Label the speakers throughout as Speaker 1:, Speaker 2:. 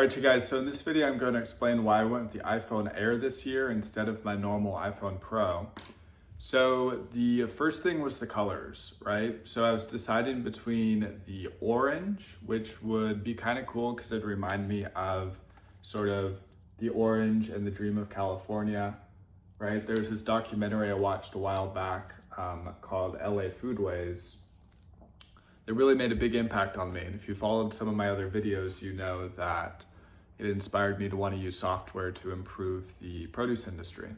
Speaker 1: All right, you guys, so in this video, I'm going to explain why I went with the iPhone Air this year instead of my normal iPhone Pro. So the first thing was the colors, right? So I was deciding between the orange, which would be kind of cool because it'd remind me of sort of the orange and the dream of California, right? There's this documentary I watched a while back called LA Foodways. It really made a big impact on me. And if you followed some of my other videos, you know that it inspired me to want to use software to improve the produce industry.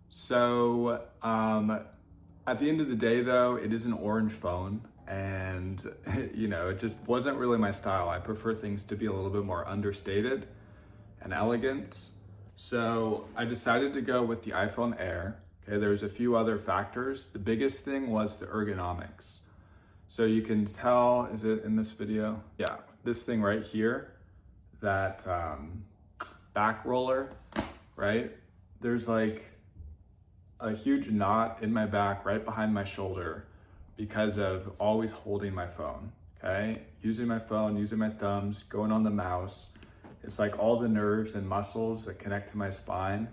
Speaker 1: So at the end of the day though, it is an orange phone and it just wasn't really my style. I prefer things to be a little bit more understated and elegant. So I decided to go with the iPhone Air. Okay, there's a few other factors. The biggest thing was the ergonomics. So you can tell, is it in this video? Yeah, this thing right here, that back roller, right? There's like a huge knot in my back right behind my shoulder because of always holding my phone, okay? Using my phone, using my thumbs, going on the mouse. It's like all the nerves and muscles that connect to my spine.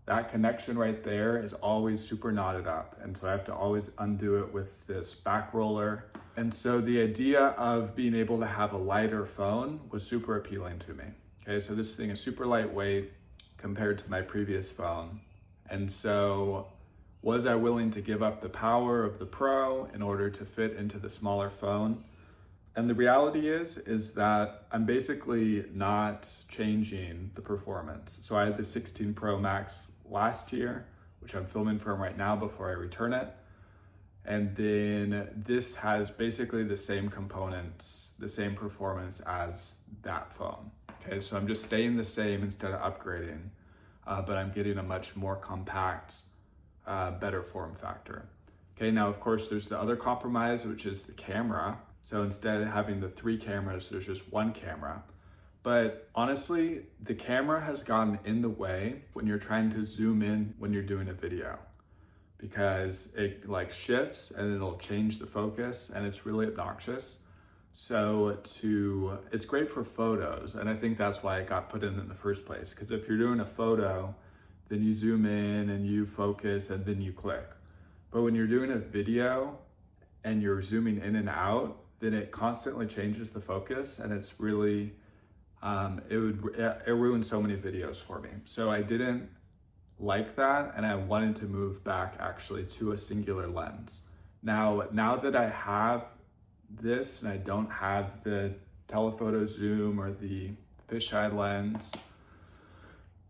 Speaker 1: That connection right there is always super knotted up. And so I have to always undo it with this back roller. And so the idea of being able to have a lighter phone was super appealing to me. Okay, so this thing is super lightweight compared to my previous phone. And so was I willing to give up the power of the Pro in order to fit into the smaller phone? And the reality is that I'm basically not changing the performance. So I had the 16 Pro Max last year, which I'm filming from right now before I return it. And then this has basically the same components, the same performance as that phone. Okay, so I'm just staying the same instead of upgrading, but I'm getting a much more compact, better form factor. Okay, now of course there's the other compromise, which is the camera. So instead of having the 3 cameras, there's just 1 camera. But honestly, the camera has gotten in the way when you're trying to zoom in when you're doing a video, because it like shifts and it'll change the focus and it's really obnoxious. So it's great for photos. And I think that's why it got put in the first place. Because if you're doing a photo, then you zoom in and you focus and then you click. But when you're doing a video and you're zooming in and out, then it constantly changes the focus and it's really, it ruined so many videos for me. So I didn't like that and I wanted to move back actually to a singular lens. Now that I have this and I don't have the telephoto zoom or the fisheye lens,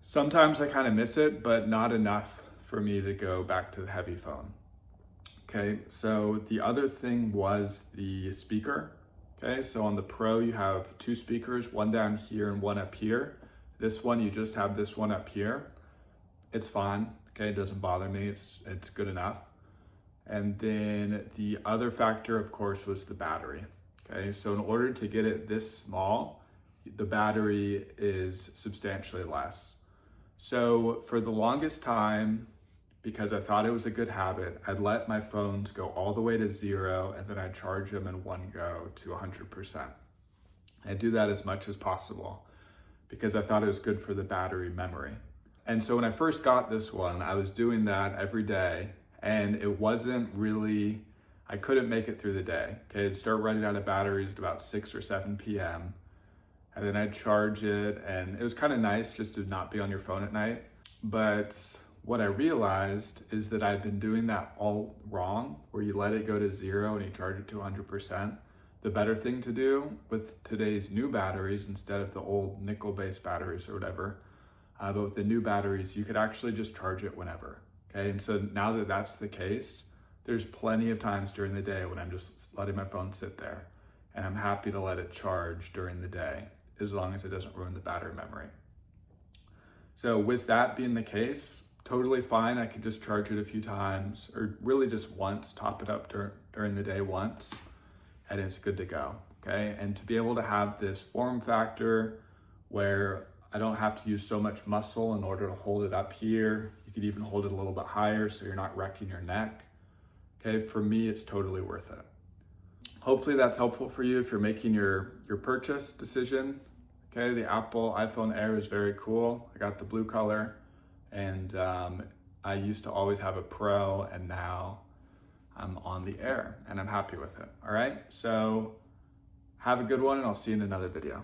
Speaker 1: sometimes I kind of miss it, but not enough for me to go back to the heavy phone. Okay, so the other thing was the speaker. Okay, so on the Pro, you have 2 speakers, one down here and one up here. This one, you just have this one up here. It's fine, okay, it doesn't bother me, it's good enough. And then the other factor, of course, was the battery. Okay, so in order to get it this small, the battery is substantially less. So for the longest time, because I thought it was a good habit, I'd let my phones go all the way to 0 and then I'd charge them in one go to 100%. I do that as much as possible because I thought it was good for the battery memory. And so when I first got this one, I was doing that every day and it wasn't really, I couldn't make it through the day. Okay, it'd start running out of batteries at about 6 or 7 p.m. And then I'd charge it and it was kind of nice just to not be on your phone at night. But what I realized is that I've been doing that all wrong, where you let it go to 0 and you charge it to 100%. The better thing to do with today's new batteries, instead of the old nickel-based batteries or whatever, but with the new batteries, you could actually just charge it whenever, okay? And so now that that's the case, there's plenty of times during the day when I'm just letting my phone sit there, and I'm happy to let it charge during the day, as long as it doesn't ruin the battery memory. So with that being the case, totally fine. I could just charge it a few times, or really just once, top it up during the day once, and it's good to go, okay? And to be able to have this form factor where I don't have to use so much muscle in order to hold it up here. You could even hold it a little bit higher so you're not wrecking your neck. Okay, for me, it's totally worth it. Hopefully that's helpful for you if you're making your purchase decision. Okay, the Apple iPhone Air is very cool. I got the blue color, and I used to always have a Pro, and now I'm on the Air, and I'm happy with it. All right, so have a good one, and I'll see you in another video.